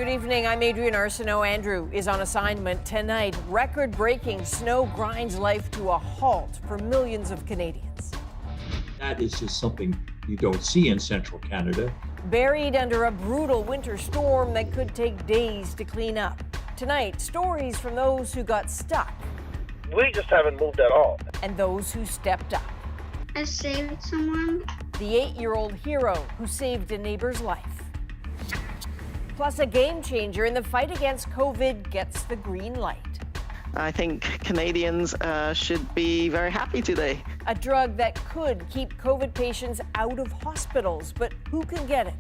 Good evening, I'm Adrienne. Arsenault. Andrew is on assignment tonight. Record-breaking snow grinds life to a halt for millions of Canadians. That is just something you don't see in central Canada. Buried under a brutal winter storm that could take days to clean up. Tonight, stories from those who got stuck. We just haven't moved at all. And those who stepped up. I saved someone. The 8-year-old hero who saved a neighbor's life. Plus, a game changer in the fight against COVID gets the green light. I think Canadians should be very happy today. A drug that could keep COVID patients out of hospitals, but who can get it?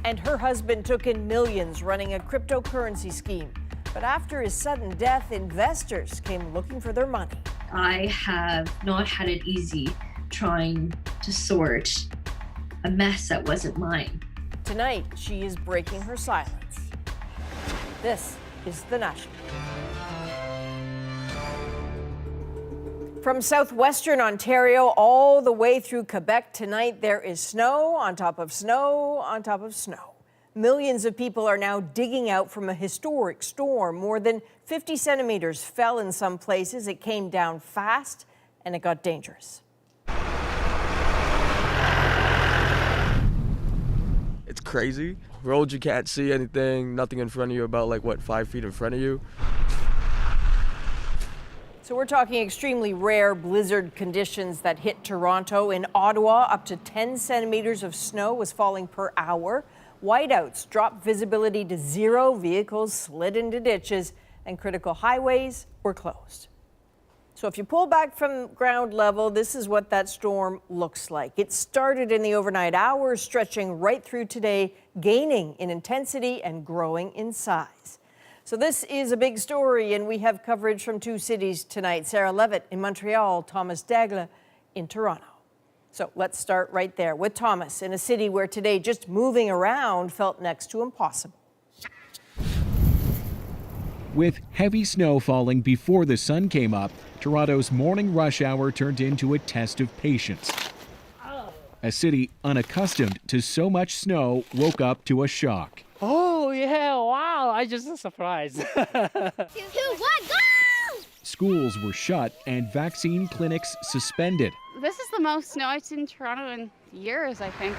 And her husband took in millions running a cryptocurrency scheme. But after his sudden death, investors came looking for their money. I have not had it easy trying to sort a mess that wasn't mine. Tonight, she is breaking her silence. This is The National. From southwestern Ontario all the way through Quebec tonight, there is snow on top of snow on top of snow. Millions of people are now digging out from a historic storm. More than 50 centimeters fell in some places. It came down fast and it got dangerous. It's crazy. Roads, you can't see anything, nothing in front of you, about 5 feet in front of you. So we're talking extremely rare blizzard conditions that hit Toronto. In Ottawa, up to 10 centimeters of snow was falling per hour. Whiteouts dropped visibility to zero, vehicles slid into ditches, and critical highways were closed. So if you pull back from ground level, this is what that storm looks like. It started in the overnight hours, stretching right through today, gaining in intensity and growing in size. So this is a big story, and we have coverage from two cities tonight. Sarah Levitt in Montreal, Thomas Daigle in Toronto. So let's start right there with Thomas in a city where today just moving around felt next to impossible. With heavy snow falling before the sun came up, Toronto's morning rush hour turned into a test of patience. A city unaccustomed to so much snow woke up to a shock. Oh, yeah, wow, I just surprised. 2, 1, go! Schools were shut and vaccine clinics suspended. This is the most snow I've seen in Toronto in years, I think.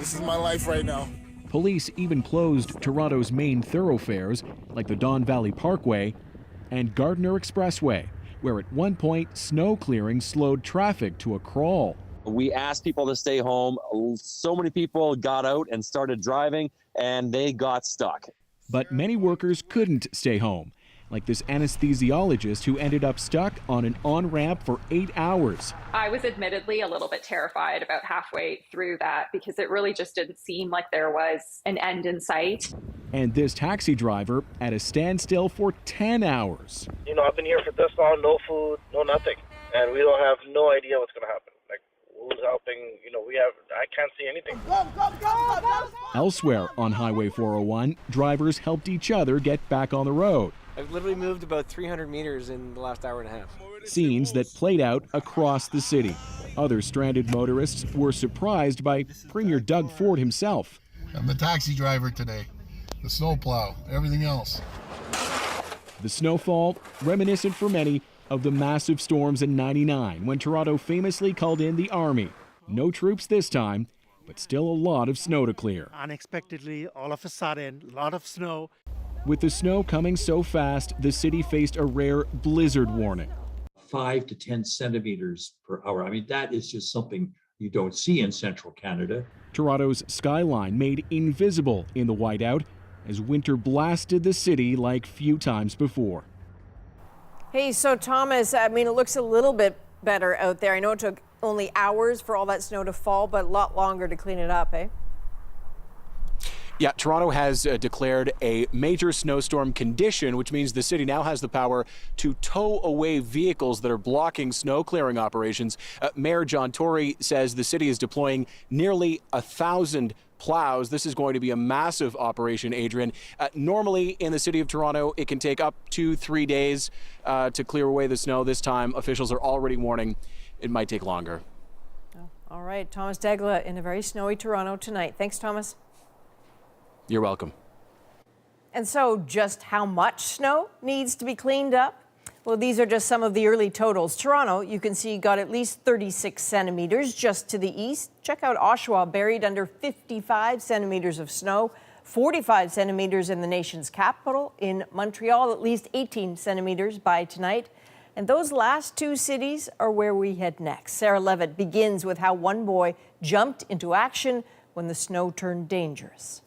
This is my life right now. Police even closed Toronto's main thoroughfares, like the Don Valley Parkway and Gardiner Expressway, where at one point snow clearing slowed traffic to a crawl. We asked people to stay home. So many people got out and started driving, and they got stuck. But many workers couldn't stay home, like this anesthesiologist who ended up stuck on an on-ramp for 8 hours. I was admittedly a little bit terrified about halfway through that because it really just didn't seem like there was an end in sight. And this taxi driver at a standstill for 10 hours. I've been here for this long, no food, no nothing. And we don't have no idea what's going to happen. Who's helping? I can't see anything. Go! Elsewhere on Highway 401, drivers helped each other get back on the road. I've literally moved about 300 meters in the last hour and a half. Scenes that played out across the city. Other stranded motorists were surprised by Premier Doug Ford himself. I'm the taxi driver today, the snowplow, everything else. The snowfall, reminiscent for many of the massive storms in '99 when Toronto famously called in the army. No troops this time, but still a lot of snow to clear. Unexpectedly, all of a sudden, a lot of snow. With the snow coming so fast, the city faced a rare blizzard warning. 5 to 10 centimeters per hour. I mean, that is just something you don't see in central Canada. Toronto's skyline made invisible in the whiteout as winter blasted the city like few times before. Hey, so Thomas, it looks a little bit better out there. I know it took only hours for all that snow to fall, but a lot longer to clean it up, eh? Yeah, Toronto has declared a major snowstorm condition, which means the city now has the power to tow away vehicles that are blocking snow clearing operations. Mayor John Tory says the city is deploying nearly 1,000 plows. This is going to be a massive operation, Adrienne. Normally in the city of Toronto, it can take up to 3 days to clear away the snow. This time, officials are already warning it might take longer. Oh, all right, Thomas Daigle in a very snowy Toronto tonight. Thanks, Thomas. You're welcome. And so just how much snow needs to be cleaned up? Well, these are just some of the early totals. Toronto, you can see, got at least 36 centimeters just to the east. Check out Oshawa, buried under 55 centimeters of snow, 45 centimeters in the nation's capital. In Montreal, at least 18 centimeters by tonight. And those last two cities are where we head next. Sarah Levitt begins with how one boy jumped into action when the snow turned dangerous.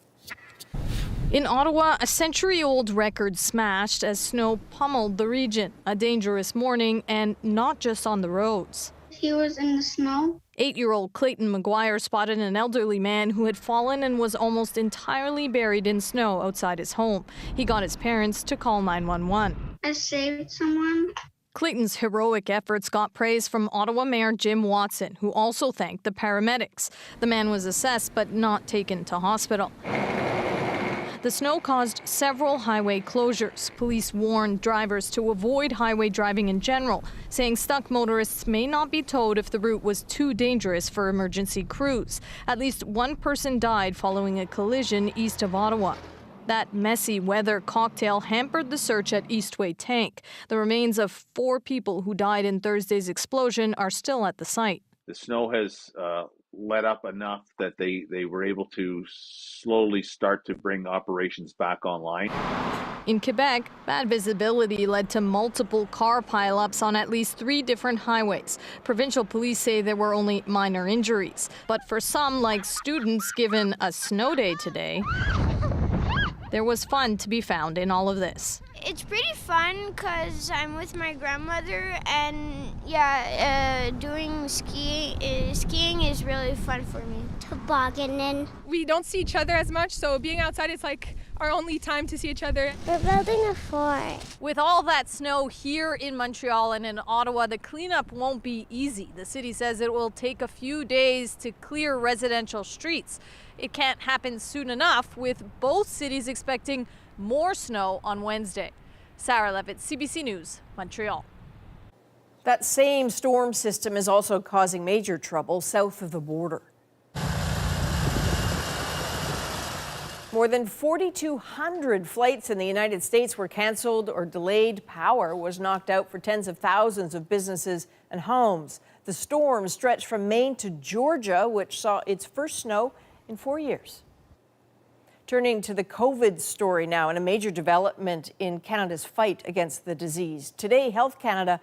In Ottawa, a century-old record smashed as snow pummeled the region. A dangerous morning, and not just on the roads. He was in the snow. 8-year-old Clayton McGuire spotted an elderly man who had fallen and was almost entirely buried in snow outside his home. He got his parents to call 911. I saved someone. Clayton's heroic efforts got praise from Ottawa Mayor Jim Watson, who also thanked the paramedics. The man was assessed but not taken to hospital. The snow caused several highway closures. Police warned drivers to avoid highway driving in general, saying stuck motorists may not be towed if the route was too dangerous for emergency crews. At least one person died following a collision east of Ottawa. That messy weather cocktail hampered the search at Eastway Tank. The remains of 4 people who died in Thursday's explosion are still at the site. The snow has let up enough that they were able to slowly start to bring operations back online. In Quebec, bad visibility led to multiple car pileups on at least 3 different highways. Provincial police say there were only minor injuries. But for some, like students given a snow day today, there was fun to be found in all of this. It's pretty fun because I'm with my grandmother, and doing skiing is really fun for me. Tobogganing. We don't see each other as much, so being outside is like our only time to see each other. We're building a fort. With all that snow here in Montreal and in Ottawa, the cleanup won't be easy. The city says it will take a few days to clear residential streets. It can't happen soon enough, with both cities expecting more snow on Wednesday. Sarah Levitt, CBC News, Montreal. That same storm system is also causing major trouble south of the border. More than 4,200 flights in the United States were canceled or delayed. Power was knocked out for tens of thousands of businesses and homes. The storm stretched from Maine to Georgia, which saw its first snow in 4 years. Turning to the COVID story now, and a major development in Canada's fight against the disease. Today, Health Canada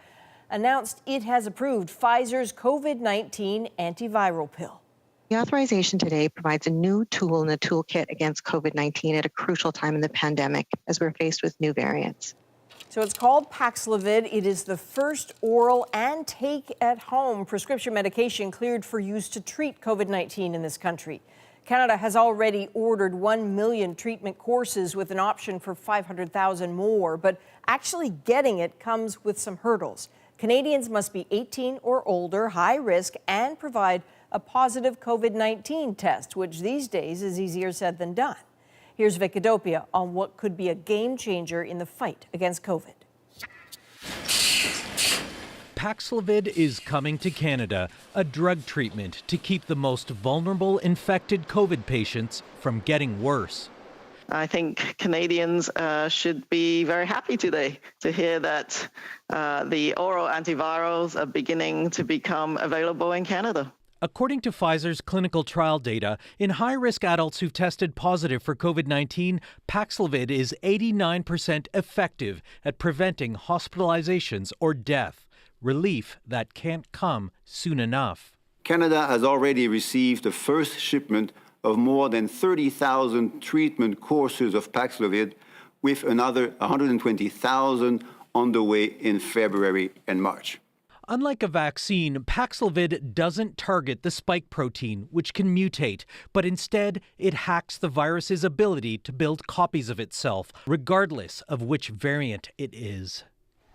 announced it has approved Pfizer's COVID-19 antiviral pill. The authorization today provides a new tool in the toolkit against COVID-19 at a crucial time in the pandemic as we're faced with new variants. So it's called Paxlovid. It is the first oral and take-at-home prescription medication cleared for use to treat COVID-19 in this country. Canada has already ordered 1 million treatment courses with an option for 500,000 more, but actually getting it comes with some hurdles. Canadians must be 18 or older, high risk, and provide a positive COVID-19 test, which these days is easier said than done. Here's Vic Adopia on what could be a game changer in the fight against COVID. Paxlovid is coming to Canada, a drug treatment to keep the most vulnerable infected COVID patients from getting worse. I think Canadians should be very happy today to hear that the oral antivirals are beginning to become available in Canada. According to Pfizer's clinical trial data, in high-risk adults who've tested positive for COVID-19, Paxlovid is 89% effective at preventing hospitalizations or death. Relief that can't come soon enough. Canada has already received the first shipment of more than 30,000 treatment courses of Paxlovid, with another 120,000 on the way in February and March. Unlike a vaccine, Paxlovid doesn't target the spike protein, which can mutate, but instead it hacks the virus's ability to build copies of itself, regardless of which variant it is.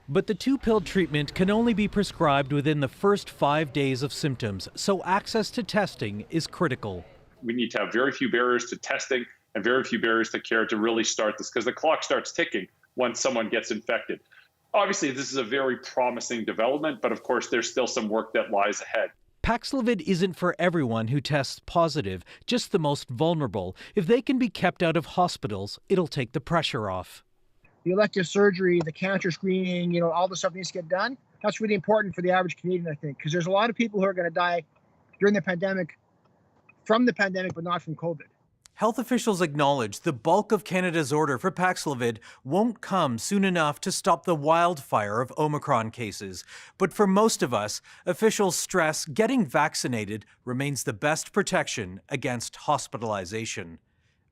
But the 2-pill treatment can only be prescribed within the first 5 days of symptoms, so access to testing is critical. We need to have very few barriers to testing and very few barriers to care to really start this, because the clock starts ticking once someone gets infected. Obviously, this is a very promising development, but of course, there's still some work that lies ahead. Paxlovid isn't for everyone who tests positive, just the most vulnerable. If they can be kept out of hospitals, it'll take the pressure off. The elective surgery, the cancer screening, all the stuff needs to get done. That's really important for the average Canadian, I think, because there's a lot of people who are going to die during the pandemic, from the pandemic, but not from COVID. Health officials acknowledge the bulk of Canada's order for Paxlovid won't come soon enough to stop the wildfire of Omicron cases. But for most of us, officials stress getting vaccinated remains the best protection against hospitalization.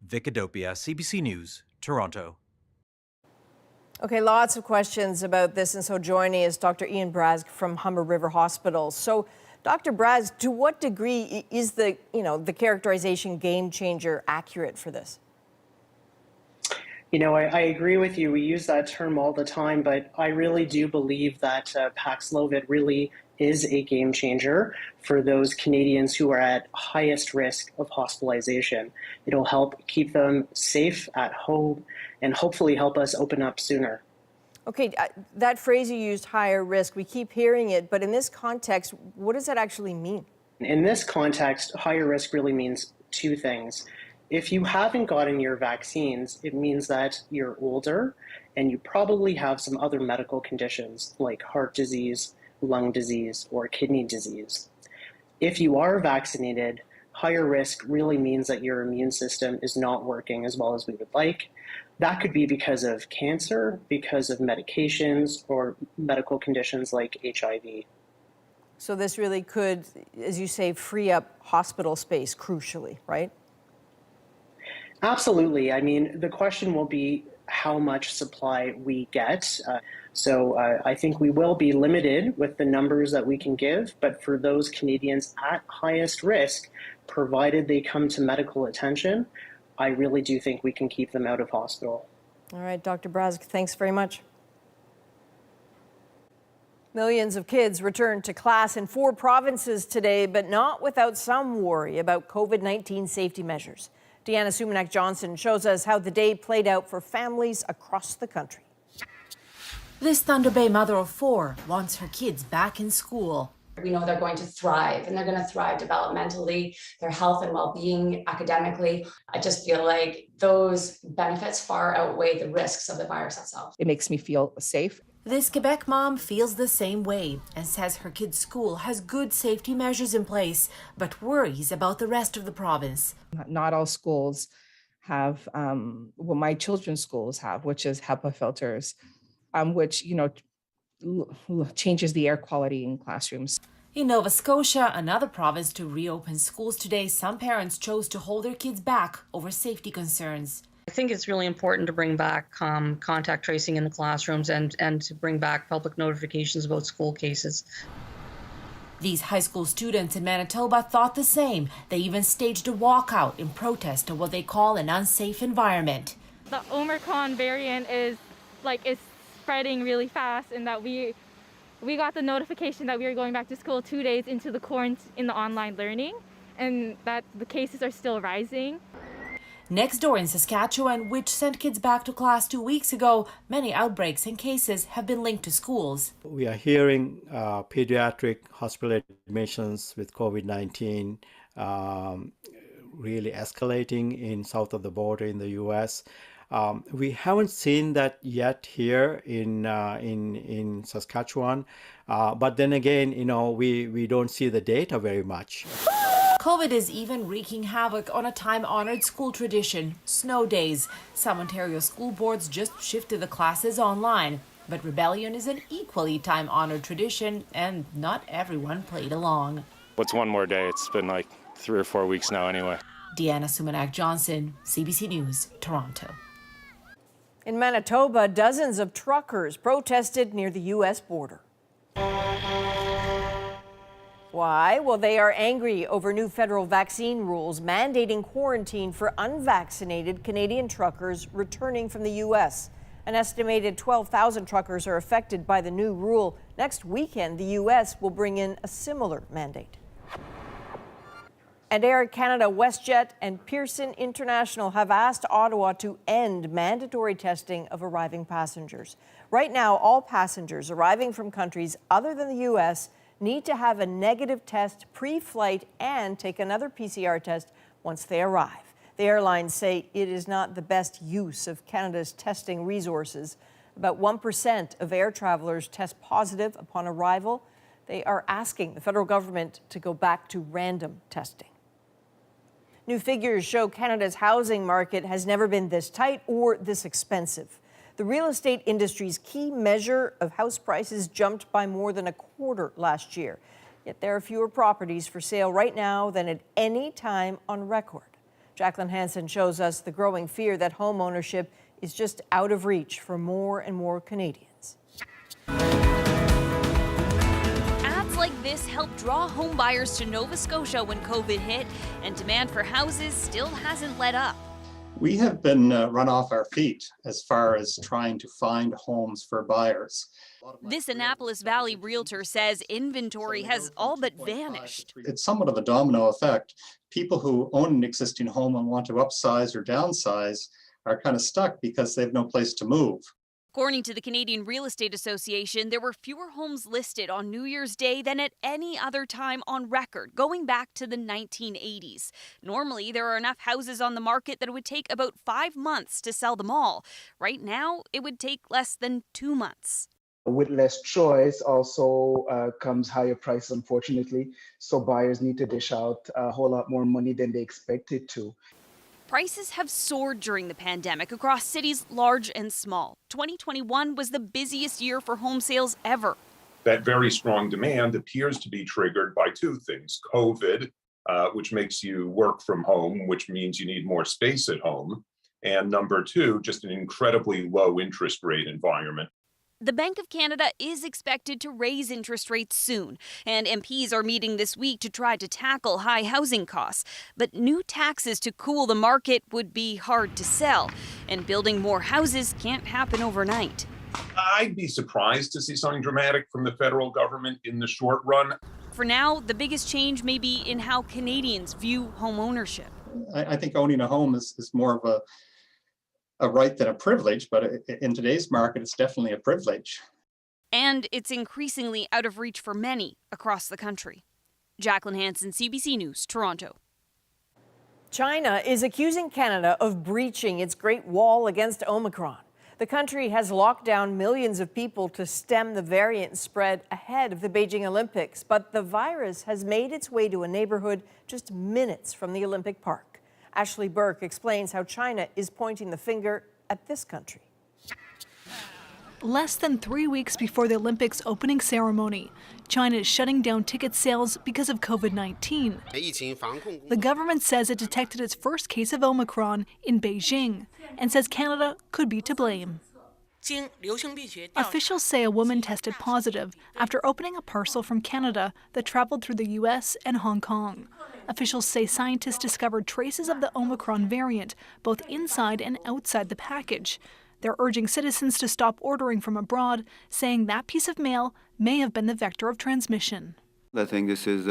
Vic Adopia, CBC News, Toronto. Okay, lots of questions about this, and so joining is Dr. Ian Brask from Humber River Hospital. So, Dr. Brask, to what degree is the characterization game changer accurate for this? I agree with you. We use that term all the time, but I really do believe that Paxlovid really is a game changer for those Canadians who are at highest risk of hospitalization. It'll help keep them safe at home and hopefully help us open up sooner. Okay, that phrase you used, higher risk, we keep hearing it, but in this context, what does that actually mean? In this context, higher risk really means two things. If you haven't gotten your vaccines, it means that you're older and you probably have some other medical conditions like heart disease, lung disease, or kidney disease. If you are vaccinated, higher risk really means that your immune system is not working as well as we would like. That could be because of cancer, because of medications, or medical conditions like HIV. So this really could, as you say, free up hospital space crucially, right? Absolutely. I mean, the question will be how much supply we get. So I think we will be limited with the numbers that we can give, but for those Canadians at highest risk, provided they come to medical attention, I really do think we can keep them out of hospital. All right, Dr. Brask, thanks very much. Millions of kids returned to class in 4 provinces today, but not without some worry about COVID-19 safety measures. Deanna Sumanak-Johnson shows us how the day played out for families across the country. This Thunder Bay mother of 4 wants her kids back in school. We know they're going to thrive, and they're going to thrive developmentally, their health and well-being academically. I just feel like those benefits far outweigh the risks of the virus itself. It makes me feel safe. This Quebec mom feels the same way and says her kid's school has good safety measures in place, but worries about the rest of the province. Not all schools have what my children's schools have, which is HEPA filters, which, changes the air quality in classrooms. In Nova Scotia, another province to reopen schools today, some parents chose to hold their kids back over safety concerns. I think it's really important to bring back contact tracing in the classrooms and to bring back public notifications about school cases. These high school students in Manitoba thought the same. They even staged a walkout in protest of what they call an unsafe environment. The Omicron variant is spreading really fast, and that we got the notification that we were going back to school 2 days into the quarantine in the online learning, and that the cases are still rising. Next door in Saskatchewan, which sent kids back to class 2 weeks ago, many outbreaks and cases have been linked to schools. We are hearing pediatric hospital admissions with COVID-19 really escalating in south of the border in the U.S. We haven't seen that yet here in Saskatchewan, but then again, we don't see the data very much. COVID is even wreaking havoc on a time-honored school tradition, snow days. Some Ontario school boards just shifted the classes online, but rebellion is an equally time-honored tradition, and not everyone played along. What's one more day? It's been like 3 or 4 weeks now anyway. Deanna Sumanak-Johnson, CBC News, Toronto. In Manitoba, dozens of truckers protested near the U.S. border. Why? Well, they are angry over new federal vaccine rules mandating quarantine for unvaccinated Canadian truckers returning from the U.S. An estimated 12,000 truckers are affected by the new rule. Next weekend, the U.S. will bring in a similar mandate. And Air Canada, WestJet, and Pearson International have asked Ottawa to end mandatory testing of arriving passengers. Right now, all passengers arriving from countries other than the U.S. need to have a negative test pre-flight and take another PCR test once they arrive. The airlines say it is not the best use of Canada's testing resources. About 1% of air travelers test positive upon arrival. They are asking the federal government to go back to random testing. New figures show Canada's housing market has never been this tight or this expensive. The real estate industry's key measure of house prices jumped by more than a quarter last year. Yet there are fewer properties for sale right now than at any time on record. Jacqueline Hansen shows us the growing fear that home ownership is just out of reach for more and more Canadians. Ads like this helped draw home buyers to Nova Scotia when COVID hit, and demand for houses still hasn't let up. We have been run off our feet as far as trying to find homes for buyers. This Annapolis Valley realtor says inventory has all but vanished. It's somewhat of a domino effect. People who own an existing home and want to upsize or downsize are kind of stuck because they have no place to move. According to the Canadian Real Estate Association, there were fewer homes listed on New Year's Day than at any other time on record, going back to the 1980s. Normally, there are enough houses on the market that it would take about 5 months to sell them all. Right now, it would take less than 2 months. With less choice also comes higher prices, unfortunately. So buyers need to dish out a whole lot more money than they expected to. Prices have soared during the pandemic across cities large and small. 2021 was the busiest year for home sales ever. That very strong demand appears to be triggered by two things. COVID, which makes you work from home, which means you need more space at home. And number two, just an incredibly low interest rate environment. The Bank of Canada is expected to raise interest rates soon, and MPs are meeting this week to try to tackle high housing costs. But new taxes to cool the market would be hard to sell, and building more houses can't happen overnight. I'd be surprised to see something dramatic from the federal government in the short run. For now, the biggest change may be in how Canadians view home ownership. I think owning a home is more of a right than a privilege, but in today's market, it's definitely a privilege. And it's increasingly out of reach for many across the country. Jacqueline Hansen, CBC News, Toronto. China is accusing Canada of breaching its Great Wall against Omicron. The country has locked down millions of people to stem the variant spread ahead of the Beijing Olympics, but the virus has made its way to a neighborhood just minutes from the Olympic Park. Ashley Burke explains how China is pointing the finger at this country. Less than 3 weeks before the Olympics opening ceremony, China is shutting down ticket sales because of COVID-19. The government says it detected its first case of Omicron in Beijing and says Canada could be to blame. Officials say a woman tested positive after opening a parcel from Canada that traveled through the U.S. and Hong Kong. Officials say scientists discovered traces of the Omicron variant both inside and outside the package. They're urging citizens to stop ordering from abroad, saying that piece of mail may have been the vector of transmission. I think this is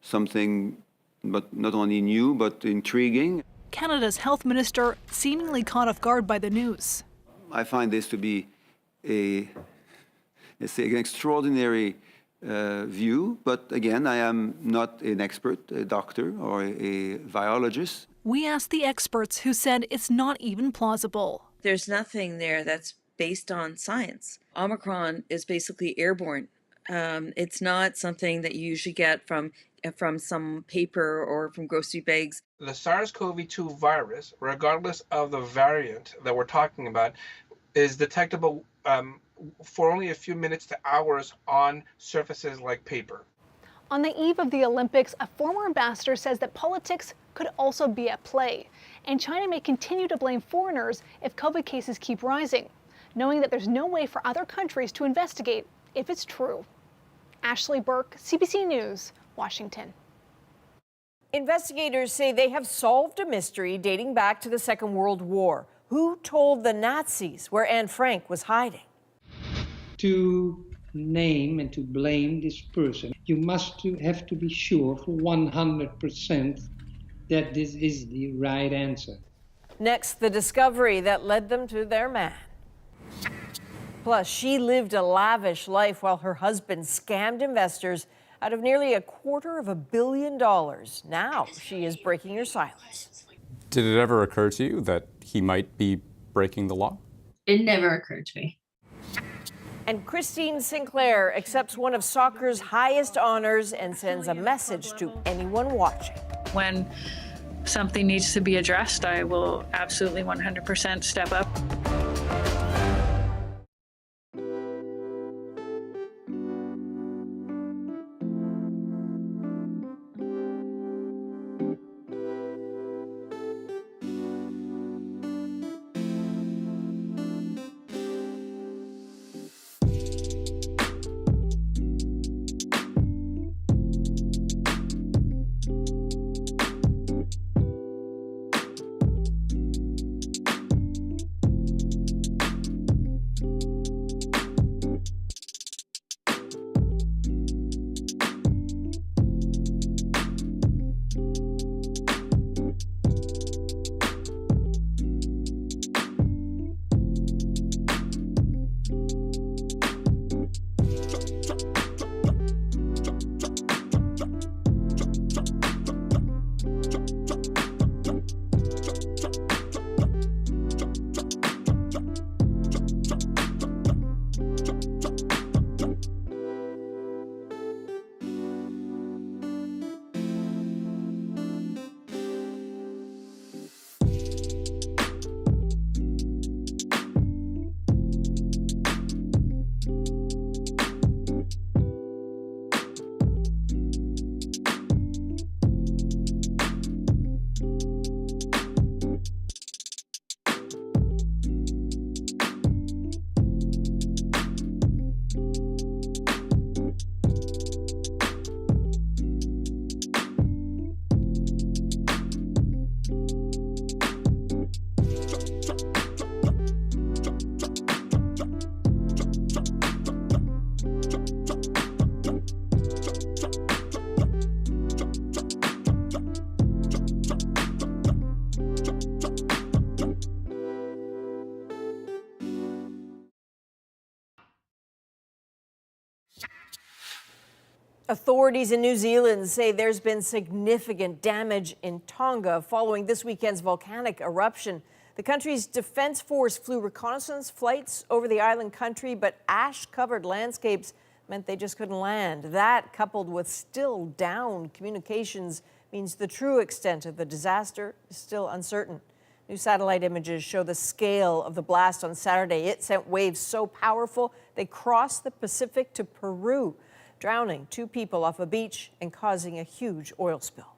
something but not only new but intriguing. Canada's health minister seemingly caught off guard by the news. I find this to be an extraordinary view, but again, I am not an expert, a doctor or a virologist. We asked the experts who said it's not even plausible. There's nothing there that's based on science. Omicron is basically airborne. It's not something that you usually get from some paper or from grocery bags. The SARS-CoV-2 virus, regardless of the variant that we're talking about, is detectable for only a few minutes to hours on surfaces like paper. On the eve of the Olympics, a former ambassador says that politics could also be at play, and China may continue to blame foreigners if COVID cases keep rising, knowing that there's no way for other countries to investigate if it's true. Ashley Burke, CBC News, Washington. Investigators say they have solved a mystery dating back to the Second World War. Who told the Nazis where Anne Frank was hiding? To name and to blame this person, you have to be sure for 100% that this is the right answer. Next, the discovery that led them to their man. Plus, she lived a lavish life while her husband scammed investors out of nearly $250 million. Now she is breaking her silence. Did it ever occur to you that he might be breaking the law? It never occurred to me. And Christine Sinclair accepts one of soccer's highest honors and sends a message to anyone watching. When something needs to be addressed, I will absolutely 100% step up. Authorities in New Zealand say there's been significant damage in Tonga following this weekend's volcanic eruption. The country's defense force flew reconnaissance flights over the island country, but ash-covered landscapes meant they just couldn't land. That, coupled with still down communications, means the true extent of the disaster is still uncertain. New satellite images show the scale of the blast on Saturday. It sent waves so powerful they crossed the Pacific to Peru, drowning 2 people off a beach and causing a huge oil spill.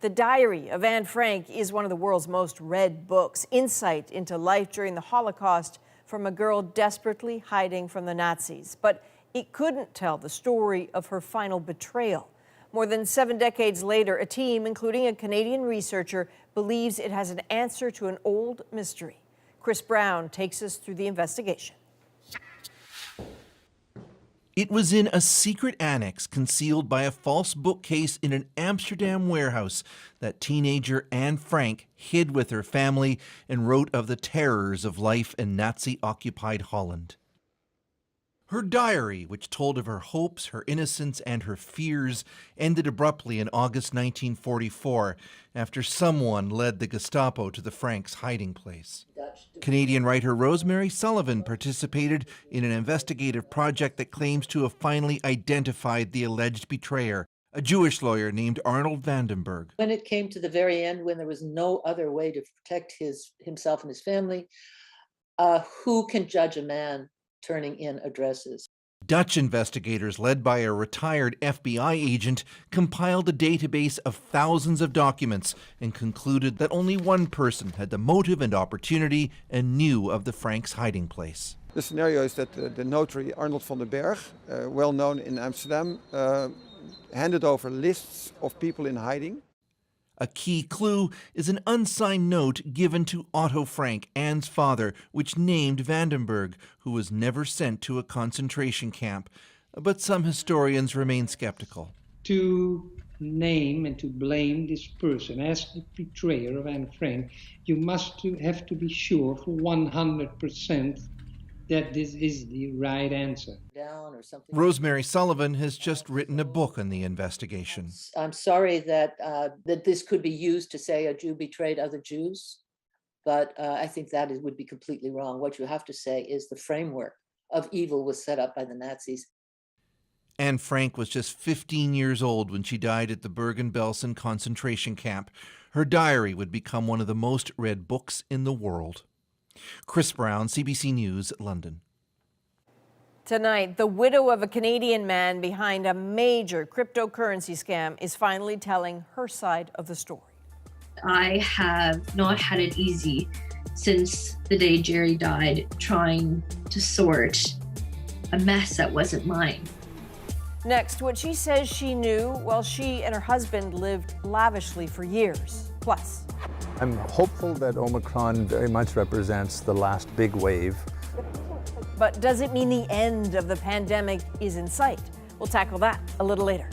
The Diary of Anne Frank is one of the world's most read books, insight into life during the Holocaust from a girl desperately hiding from the Nazis. But it couldn't tell the story of her final betrayal. More than 7 decades later, a team, including a Canadian researcher, believes it has an answer to an old mystery. Chris Brown takes us through the investigation. It was in a secret annex concealed by a false bookcase in an Amsterdam warehouse that teenager Anne Frank hid with her family and wrote of the terrors of life in Nazi-occupied Holland. Her diary, which told of her hopes, her innocence, and her fears, ended abruptly in August 1944 after someone led the Gestapo to the Franks' hiding place. Canadian writer Rosemary Sullivan participated in an investigative project that claims to have finally identified the alleged betrayer, a Jewish lawyer named Arnold Vandenberg. When it came to the very end, when there was no other way to protect himself and his family, who can judge a man turning in addresses? Dutch investigators, led by a retired FBI agent, compiled a database of thousands of documents and concluded that only one person had the motive and opportunity and knew of the Franks' hiding place. The scenario is that the notary Arnold van den Berg, well known in Amsterdam, handed over lists of people in hiding. A key clue is an unsigned note given to Otto Frank, Anne's father, which named Vandenberg, who was never sent to a concentration camp. But some historians remain skeptical. To name and to blame this person as the betrayer of Anne Frank, you must have to be sure for 100% that this is the right answer. Down or something. Rosemary Sullivan has just written a book on the investigation. I'm sorry that that this could be used to say a Jew betrayed other Jews, but I think that would be completely wrong. What you have to say is the framework of evil was set up by the Nazis. Anne Frank was just 15 years old when she died at the Bergen-Belsen concentration camp. Her diary would become one of the most read books in the world. Chris Brown, CBC News, London. Tonight, the widow of a Canadian man behind a major cryptocurrency scam is finally telling her side of the story. I have not had it easy since the day Jerry died, trying to sort a mess that wasn't mine. Next, what she says she knew while she and her husband lived lavishly for years. Plus, I'm hopeful that Omicron very much represents the last big wave. but does it mean the end of the pandemic is in sight? We'll tackle that a little later.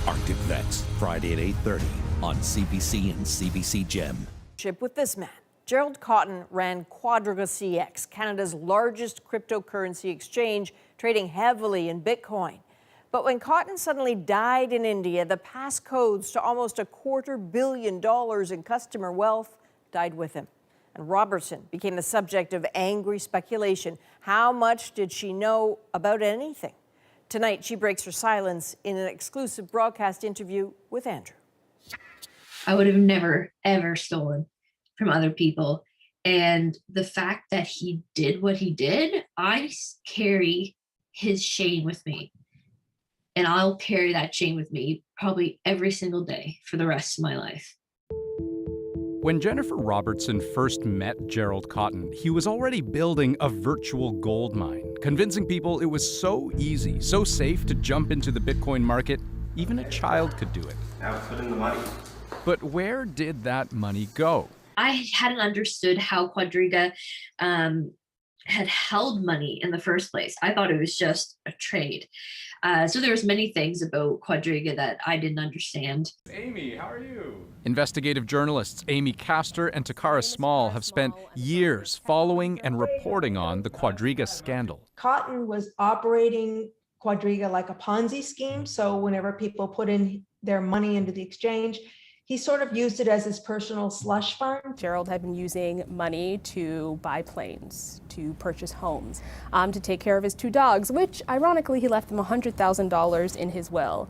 Arctic Vets, Friday at 8:30 on CBC and CBC Gem. With this man, Gerald Cotton ran Quadriga CX, Canada's largest cryptocurrency exchange, trading heavily in Bitcoin. But when Cotton suddenly died in India, the passcodes to almost $250 million in customer wealth died with him. And Robertson became the subject of angry speculation. How much did she know about anything? Tonight, she breaks her silence in an exclusive broadcast interview with Andrew. I would have never, ever stolen from other people. And the fact that he did what he did, I carry his shame with me. And I'll carry that shame with me probably every single day for the rest of my life. When Jennifer Robertson first met Gerald Cotton, he was already building a virtual gold mine, convincing people it was so easy, so safe to jump into the Bitcoin market, even a child could do it. Now put in the money. But where did that money go? I hadn't understood how Quadriga had held money in the first place. I thought it was just a trade. So there was many things about Quadriga that I didn't understand. Amy, how are you? Investigative journalists Amy Castor and Takara Small have spent years following and reporting on the Quadriga scandal. Cotton was operating Quadriga like a Ponzi scheme. So whenever people put in their money into the exchange, he sort of used it as his personal slush fund. Gerald had been using money to buy planes, to purchase homes, to take care of his 2 dogs, which ironically he left them $100,000 in his will.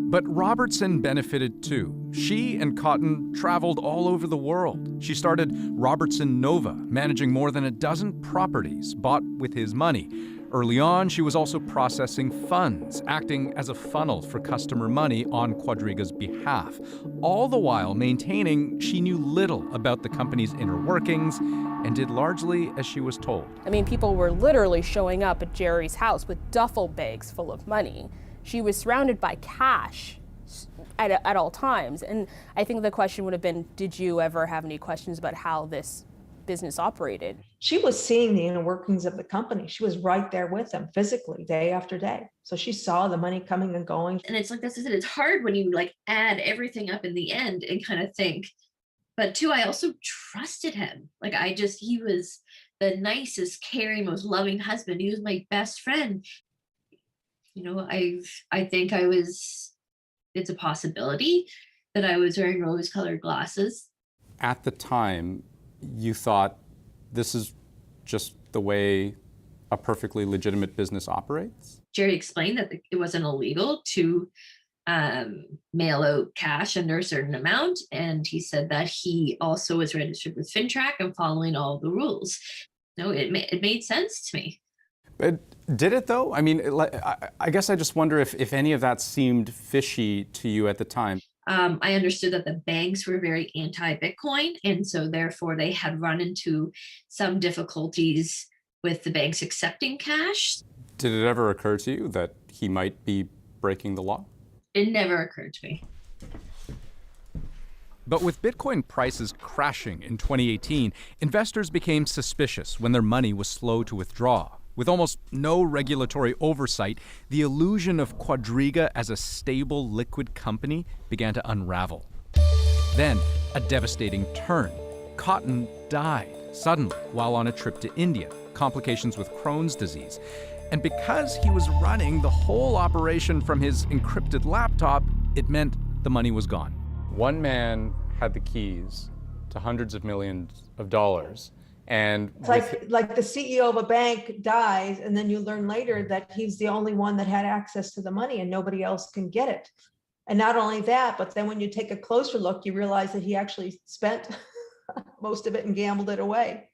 But Robertson benefited too. She and Cotton traveled all over the world. She started Robertson Nova, managing more than a dozen properties bought with his money. Early on, she was also processing funds, acting as a funnel for customer money on Quadriga's behalf, all the while maintaining she knew little about the company's inner workings and did largely as she was told. I mean, people were literally showing up at Jerry's house with duffel bags full of money. She was surrounded by cash at all times. And I think the question would have been, did you ever have any questions about how this business operated? She was seeing the inner workings of the company. She was right there with them physically, day after day. So she saw the money coming and going. And it's like this, it's hard when you like add everything up in the end and kind of think. But too, I also trusted him. Like he was the nicest, caring, most loving husband. He was my best friend. You know, I think it's a possibility that I was wearing rose-colored glasses. At the time, you thought this is just the way a perfectly legitimate business operates? Jerry explained that it wasn't illegal to mail out cash under a certain amount. And he said that he also was registered with FinTrack and following all the rules. No, it made sense to me. But did it though? I mean, I guess I just wonder if any of that seemed fishy to you at the time. I understood that the banks were very anti-Bitcoin, and so therefore they had run into some difficulties with the banks accepting cash. Did it ever occur to you that he might be breaking the law? It never occurred to me. But with Bitcoin prices crashing in 2018, investors became suspicious when their money was slow to withdraw. With almost no regulatory oversight, the illusion of Quadriga as a stable, liquid company began to unravel. Then, a devastating turn. Cotton died suddenly while on a trip to India, complications with Crohn's disease. And because he was running the whole operation from his encrypted laptop, it meant the money was gone. One man had the keys to hundreds of millions of dollars. And it's like the CEO of a bank dies, and then you learn later that he's the only one that had access to the money and nobody else can get it. And not only that, but then when you take a closer look, you realize that he actually spent most of it and gambled it away.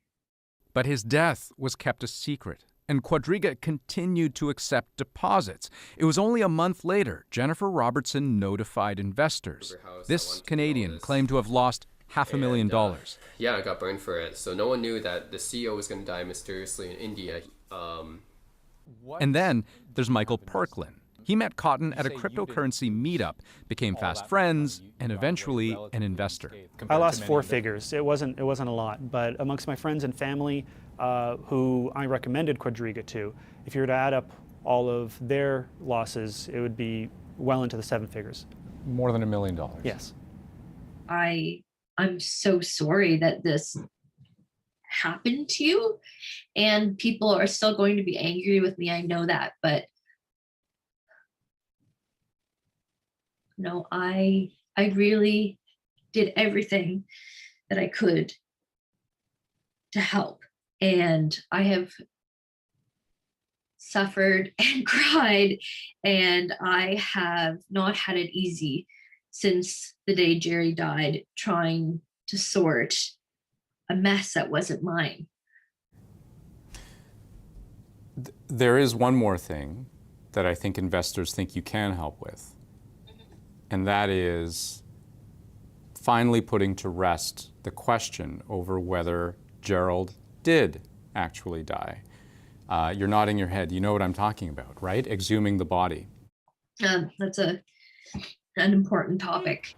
But his death was kept a secret, and Quadriga continued to accept deposits. It was only a month later, Jennifer Robertson notified investors. This Canadian claimed to have lost $500,000. Yeah, I got burned for it. So no one knew that the CEO was going to die mysteriously in India. And then there's Michael Perklin. He met Cotton at a cryptocurrency meetup, became fast friends, and eventually an investor. I lost 4 figures. It wasn't a lot, but amongst my friends and family who I recommended Quadriga to, if you were to add up all of their losses, it would be well into the 7 figures. More than $1 million. Yes. I'm so sorry that this happened to you, and people are still going to be angry with me. I know that, but no, I really did everything that I could to help, and I have suffered and cried, and I have not had it easy since the day Jerry died, trying to sort a mess that wasn't mine. There is one more thing that I think investors think you can help with, and that is finally putting to rest the question over whether Gerald did actually die. You're nodding your head. You know what I'm talking about, right? Exhuming the body. That's an important topic.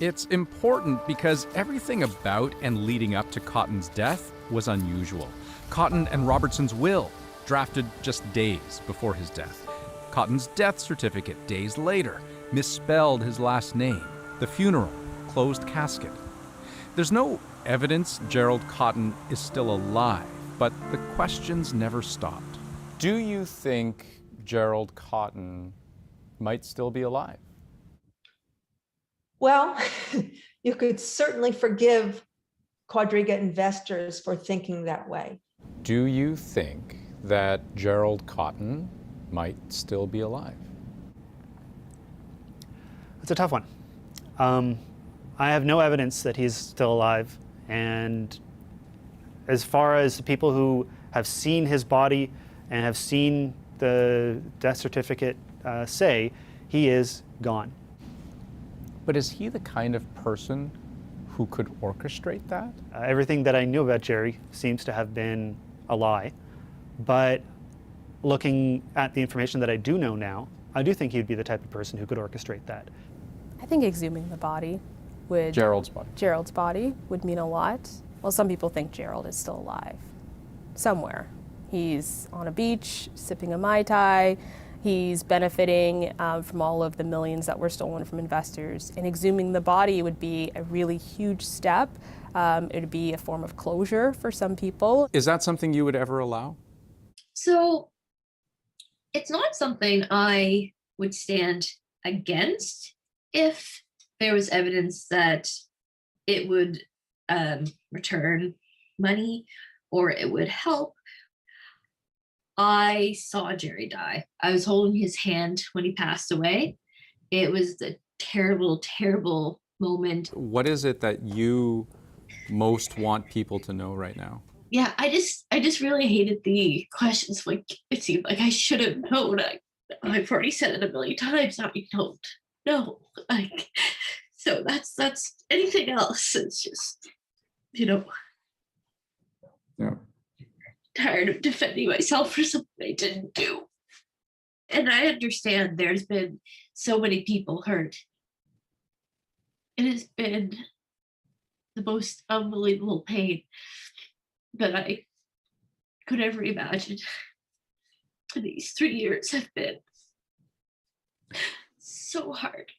It's important because everything about and leading up to Cotton's death was unusual. Cotton and Robertson's will, drafted just days before his death. Cotton's death certificate days later misspelled his last name. The funeral, closed casket. There's no evidence Gerald Cotton is still alive, but the questions never stopped. Do you think Gerald Cotton might still be alive? Well, you could certainly forgive Quadriga investors for thinking that way. Do you think that Gerald Cotton might still be alive? It's a tough one. I have no evidence that he's still alive, and as far as the people who have seen his body and have seen the death certificate say, he is gone. But is he the kind of person who could orchestrate that? Everything that I knew about Jerry seems to have been a lie, but looking at the information that I do know now, I do think he'd be the type of person who could orchestrate that. I think exhuming the body would... Gerald's body. Gerald's body would mean a lot. Well, some people think Gerald is still alive. Somewhere. He's on a beach, sipping a Mai Tai. He's benefiting from all of the millions that were stolen from investors. And exhuming the body would be a really huge step. It would be a form of closure for some people. Is that something you would ever allow? So it's not something I would stand against if there was evidence that it would return money or it would help. I saw Jerry die. I was holding his hand when he passed away. It was a terrible, terrible moment. What is it that you most want people to know right now? Yeah, I just really hated the questions. Like, it seemed like I should have known. I've already said it a million times. Now you don't know. Like, so that's anything else. It's just, Yeah. tired of defending myself for something I didn't do. And I understand there's been so many people hurt. It has been the most unbelievable pain that I could ever imagine. These 3 years have been so hard.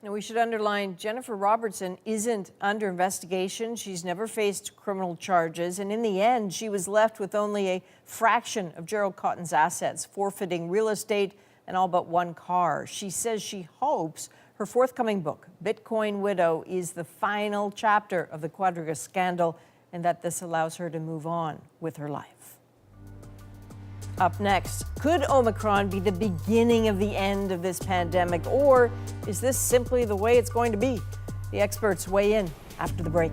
Now, we should underline Jennifer Robertson isn't under investigation. She's never faced criminal charges. And in the end, she was left with only a fraction of Gerald Cotton's assets, forfeiting real estate and all but one car. She says she hopes her forthcoming book, Bitcoin Widow, is the final chapter of the Quadriga scandal and that this allows her to move on with her life. Up next, could Omicron be the beginning of the end of this pandemic, or is this simply the way it's going to be? The experts weigh in after the break.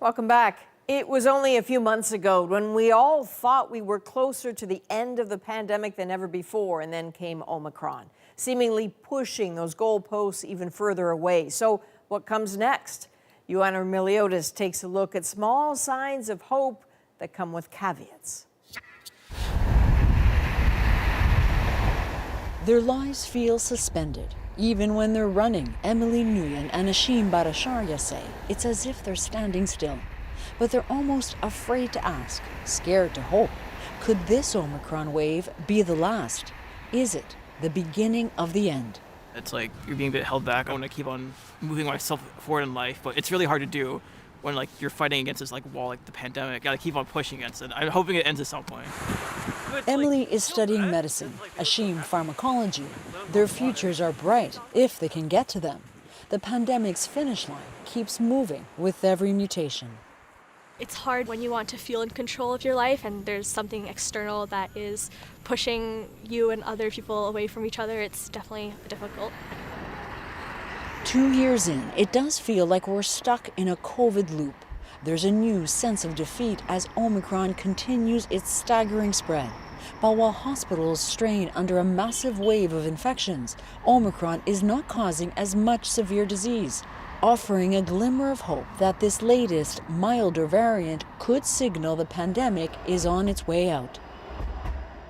Welcome back. It was only a few months ago when we all thought we were closer to the end of the pandemic than ever before, and then came Omicron, seemingly pushing those goalposts even further away. So what comes next? Ioana Miliotis takes a look at small signs of hope that come with caveats. Their lives feel suspended. Even when they're running, Emily Nguyen and Ashim Bhattacharya say it's as if they're standing still. But they're almost afraid to ask, scared to hope. Could this Omicron wave be the last? Is it the beginning of the end? It's like you're being a bit held back. I want to keep on moving myself forward in life, but it's really hard to do when like you're fighting against this like wall, like the pandemic. Gotta keep on pushing against it. I'm hoping it ends at some point. Emily is studying medicine, Ashim pharmacology. Their futures are bright if they can get to them. The pandemic's finish line keeps moving with every mutation. It's hard when you want to feel in control of your life and there's something external that is pushing you and other people away from each other. It's definitely difficult. 2 years in, it does feel like we're stuck in a COVID loop. There's a new sense of defeat as Omicron continues its staggering spread. But while hospitals strain under a massive wave of infections, Omicron is not causing as much severe disease, offering a glimmer of hope that this latest, milder variant could signal the pandemic is on its way out.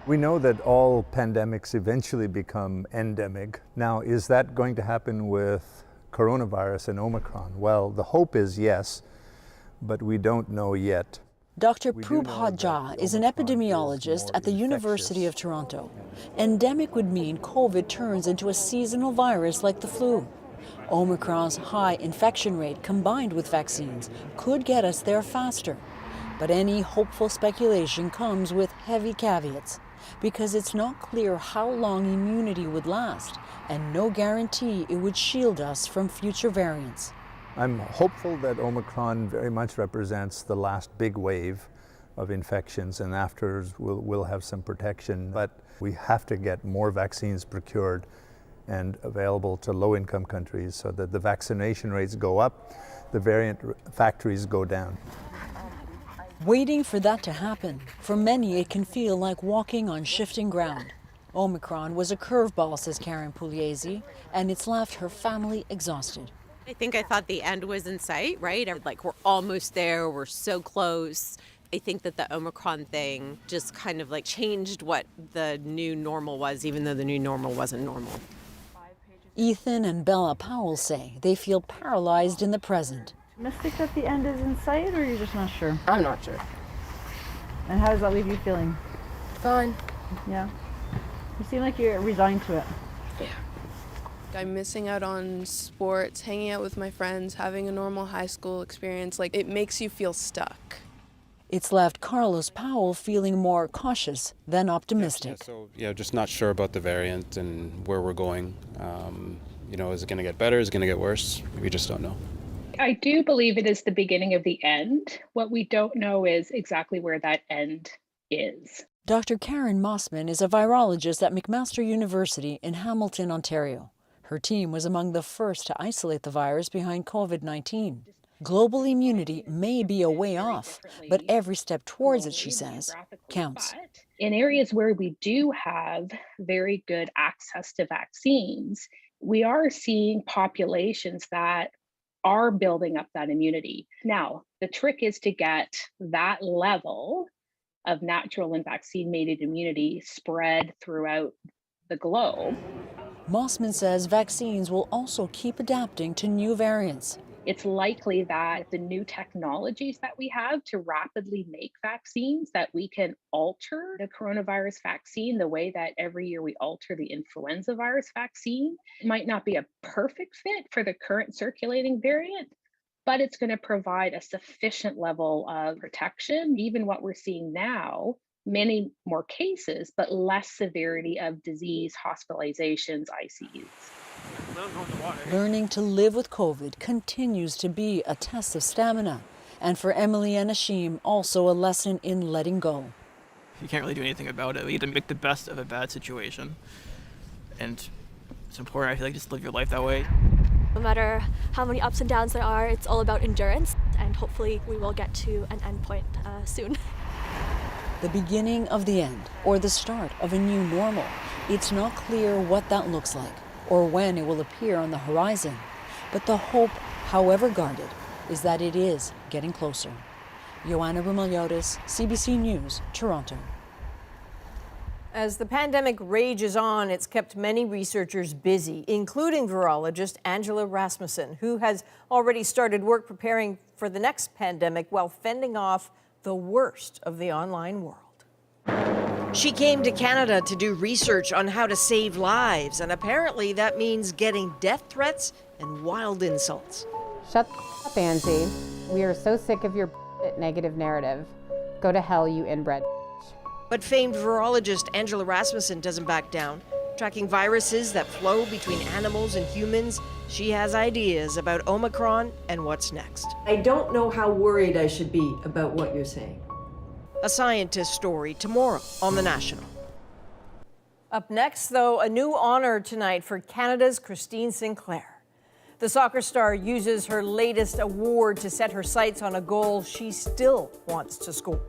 We know that all pandemics eventually become endemic. Now, is that going to happen with coronavirus and Omicron? Well, the hope is yes, but we don't know yet. Dr. Prabhat Jha is an epidemiologist at the University of Toronto. Endemic would mean COVID turns into a seasonal virus like the flu. Omicron's high infection rate combined with vaccines could get us there faster. But any hopeful speculation comes with heavy caveats, because it's not clear how long immunity would last, and no guarantee it would shield us from future variants. I'm hopeful that Omicron very much represents the last big wave of infections, and after we'll have some protection. But we have to get more vaccines procured and available to low-income countries so that the vaccination rates go up, the variant factories go down. Waiting for that to happen, for many it can feel like walking on shifting ground. Omicron was a curveball, says Karen Pugliese, and it's left her family exhausted. I thought the end was in sight, right? Like we're almost there, we're so close. I think that the Omicron thing just kind of like changed what the new normal was, even though the new normal wasn't normal. Ethan and Bella Powell say they feel paralyzed in the present. Optimistic that the end is in sight, or you're just not sure? I'm not sure. And how does that leave you feeling? Fine. Yeah. You seem like you're resigned to it. Yeah. I'm missing out on sports, hanging out with my friends, having a normal high school experience. Like, it makes you feel stuck. It's left Carlos Powell feeling more cautious than optimistic. Just not sure about the variant and where we're going. Is it going to get better? Is it going to get worse? We just don't know. I do believe it is the beginning of the end. What we don't know is exactly where that end is. Dr. Karen Mossman is a virologist at McMaster University in Hamilton, Ontario. Her team was among the first to isolate the virus behind COVID-19. Global immunity may be a way off, but every step towards it, she says, counts. In areas where we do have very good access to vaccines, we are seeing populations that are building up that immunity. Now, the trick is to get that level of natural and vaccine-mediated immunity spread throughout the globe. Mossman says vaccines will also keep adapting to new variants. It's likely that the new technologies that we have to rapidly make vaccines, that we can alter the coronavirus vaccine the way that every year we alter the influenza virus vaccine. It might not be a perfect fit for the current circulating variant, but it's going to provide a sufficient level of protection. Even what we're seeing now, many more cases, but less severity of disease, hospitalizations, ICUs. Learning to live with COVID continues to be a test of stamina, and for Emily and Ashim, also a lesson in letting go. You can't really do anything about it. We need to make the best of a bad situation. And it's important, I feel like, just live your life that way. No matter how many ups and downs there are, it's all about endurance. and hopefully we will get to an endpoint soon. The beginning of the end, or the start of a new normal. It's not clear what that looks like, or when it will appear on the horizon. But the hope, however guarded, is that it is getting closer. Joanna Rumaliotis, CBC News, Toronto. As the pandemic rages on, it's kept many researchers busy, including virologist Angela Rasmussen, who has already started work preparing for the next pandemic while fending off the worst of the online world. She came to Canada to do research on how to save lives, and apparently that means getting death threats and wild insults. Shut up, Angie. We are so sick of your negative narrative. Go to hell, you inbred. But famed virologist Angela Rasmussen doesn't back down. Tracking viruses that flow between animals and humans, she has ideas about Omicron and what's next. I don't know how worried I should be about what you're saying. A scientist story tomorrow on The National. Up next, though, a new honor tonight for Canada's Christine Sinclair. The soccer star uses her latest award to set her sights on a goal she still wants to score.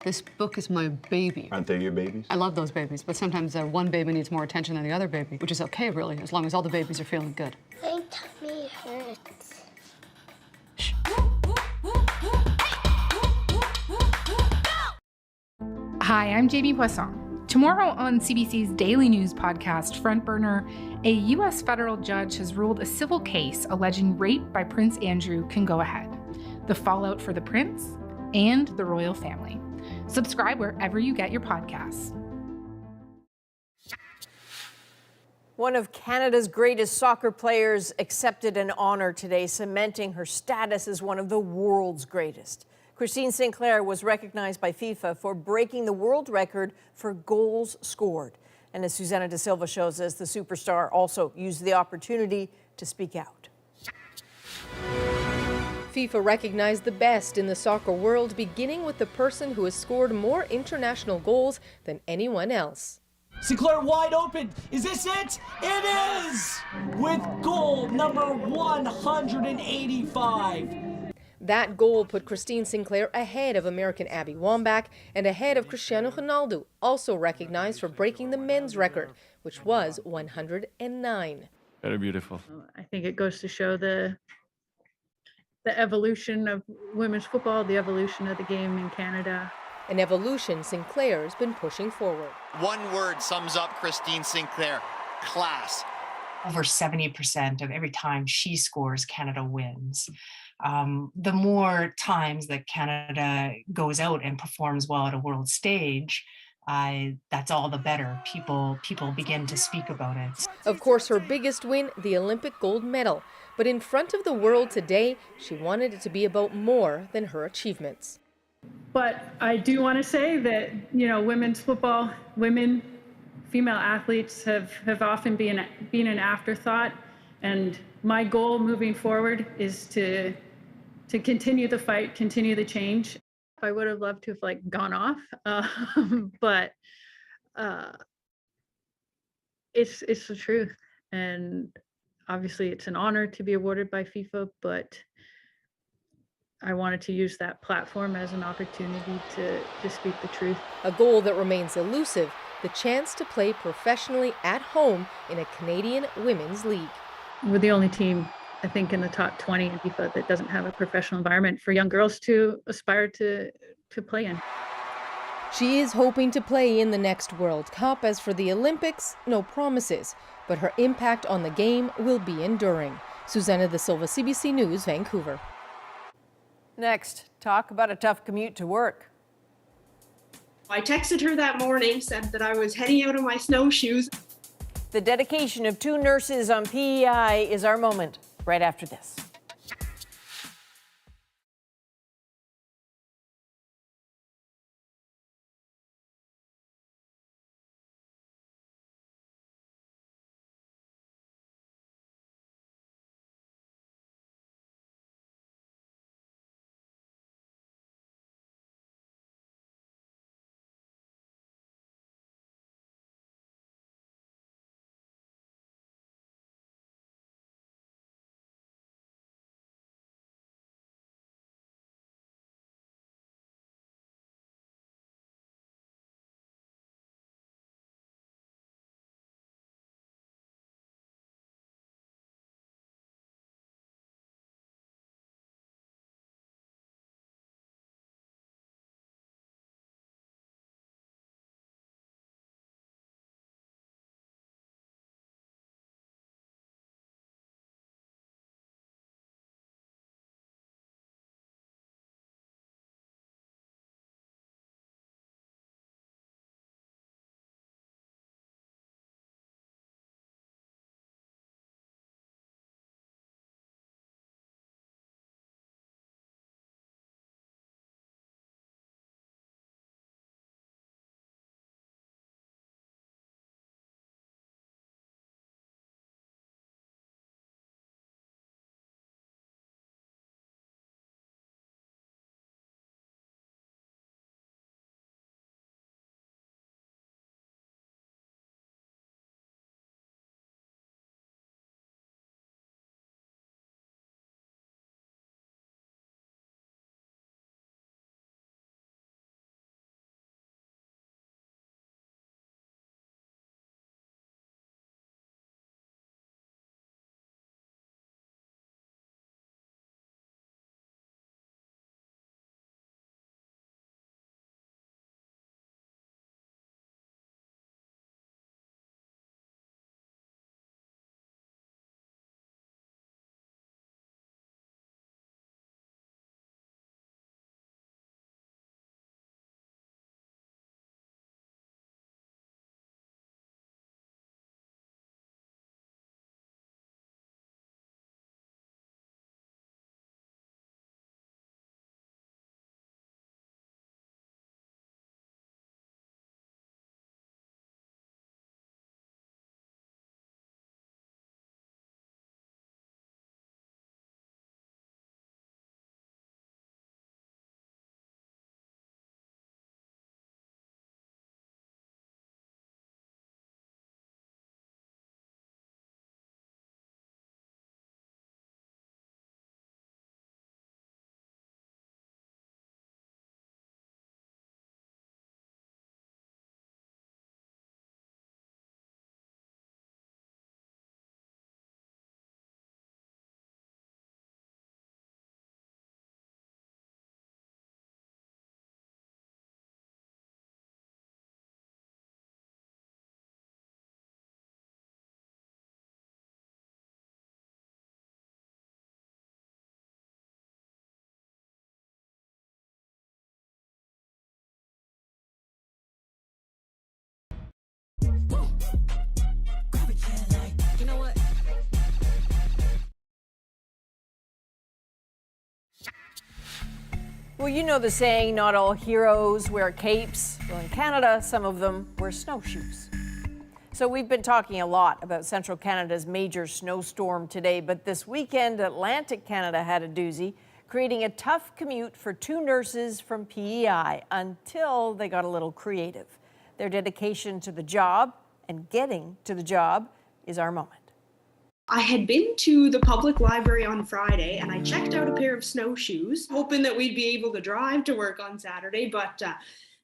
This book is my baby. Aren't they your babies? I love those babies, but sometimes one baby needs more attention than the other baby, which is okay, really, as long as all the babies are feeling good. My tummy hurts. Hi, I'm Jamie Poisson. Tomorrow on CBC's daily news podcast, Front Burner, a U.S. federal judge has ruled a civil case alleging rape by Prince Andrew can go ahead. The fallout for the prince and the royal family. Subscribe wherever you get your podcasts. One of Canada's greatest soccer players accepted an honor today, cementing her status as one of the world's greatest. Christine Sinclair was recognized by FIFA for breaking the world record for goals scored. And as Susanna da Silva shows us, the superstar also used the opportunity to speak out. FIFA recognized the best in the soccer world, beginning with the person who has scored more international goals than anyone else. Sinclair wide open. Is this it? It is! With goal number 185. That goal put Christine Sinclair ahead of American Abby Wambach and ahead of Cristiano Ronaldo, also recognized for breaking the men's record, which was 109. Very beautiful. I think it goes to show the evolution of women's football, the evolution of the game in Canada. An evolution Sinclair's been pushing forward. One word sums up Christine Sinclair: class. Over 70% of every time she scores, Canada wins. The more times that Canada goes out and performs well at a world stage, that's all the better. People begin to speak about it. Of course, her biggest win, the Olympic gold medal. But in front of the world today, she wanted it to be about more than her achievements. But I do want to say that, women's football, female athletes have often been an afterthought. And my goal moving forward is to continue the fight, continue the change. I would have loved to have gone off, but it's the truth. And obviously it's an honor to be awarded by FIFA, but I wanted to use that platform as an opportunity to speak the truth. A goal that remains elusive, the chance to play professionally at home in a Canadian women's league. We're the only team, I think, in the top 20 in FIFA that doesn't have a professional environment for young girls to aspire to play in. She is hoping to play in the next World Cup. As for the Olympics, no promises, but her impact on the game will be enduring. Susanna da Silva, CBC News, Vancouver. Next, talk about a tough commute to work. I texted her that morning, said that I was heading out on my snowshoes. The dedication of 2 nurses on PEI is our moment, right after this. Well, you know the saying, not all heroes wear capes. Well, in Canada, some of them wear snowshoes. So we've been talking a lot about central Canada's major snowstorm today, but this weekend, Atlantic Canada had a doozy, creating a tough commute for 2 nurses from PEI until they got a little creative. Their dedication to the job and getting to the job is our moment. I had been to the public library on Friday and I checked out a pair of snowshoes, hoping that we'd be able to drive to work on Saturday, but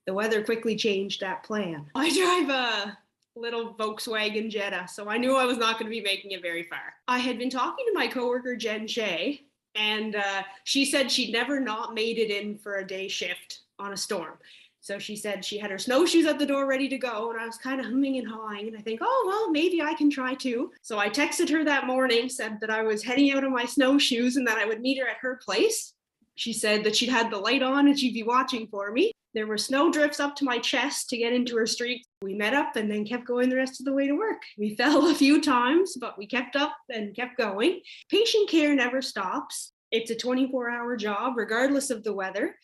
the weather quickly changed that plan. I drive a little Volkswagen Jetta, so I knew I was not going to be making it very far. I had been talking to my coworker Jen Shea, and she said she'd never not made it in for a day shift on a storm. So she said she had her snowshoes at the door ready to go, and I was kind of humming and hawing, and I think, oh, well, maybe I can try too. So I texted her that morning, said that I was heading out on my snowshoes and that I would meet her at her place. She said that she'd had the light on and she'd be watching for me. There were snow drifts up to my chest to get into her street. We met up and then kept going the rest of the way to work. We fell a few times, but we kept up and kept going. Patient care never stops. It's a 24-hour job, regardless of the weather.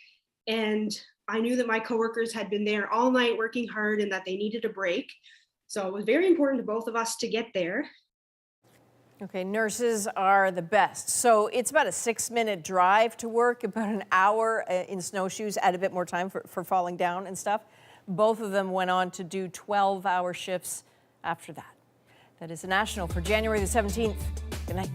And I knew that my coworkers had been there all night working hard and that they needed a break. So it was very important to both of us to get there. Okay, nurses are the best. So it's about a 6-minute drive to work, about an hour in snowshoes, add a bit more time for falling down and stuff. Both of them went on to do 12-hour shifts after that. That is the National for January the 17th. Good night.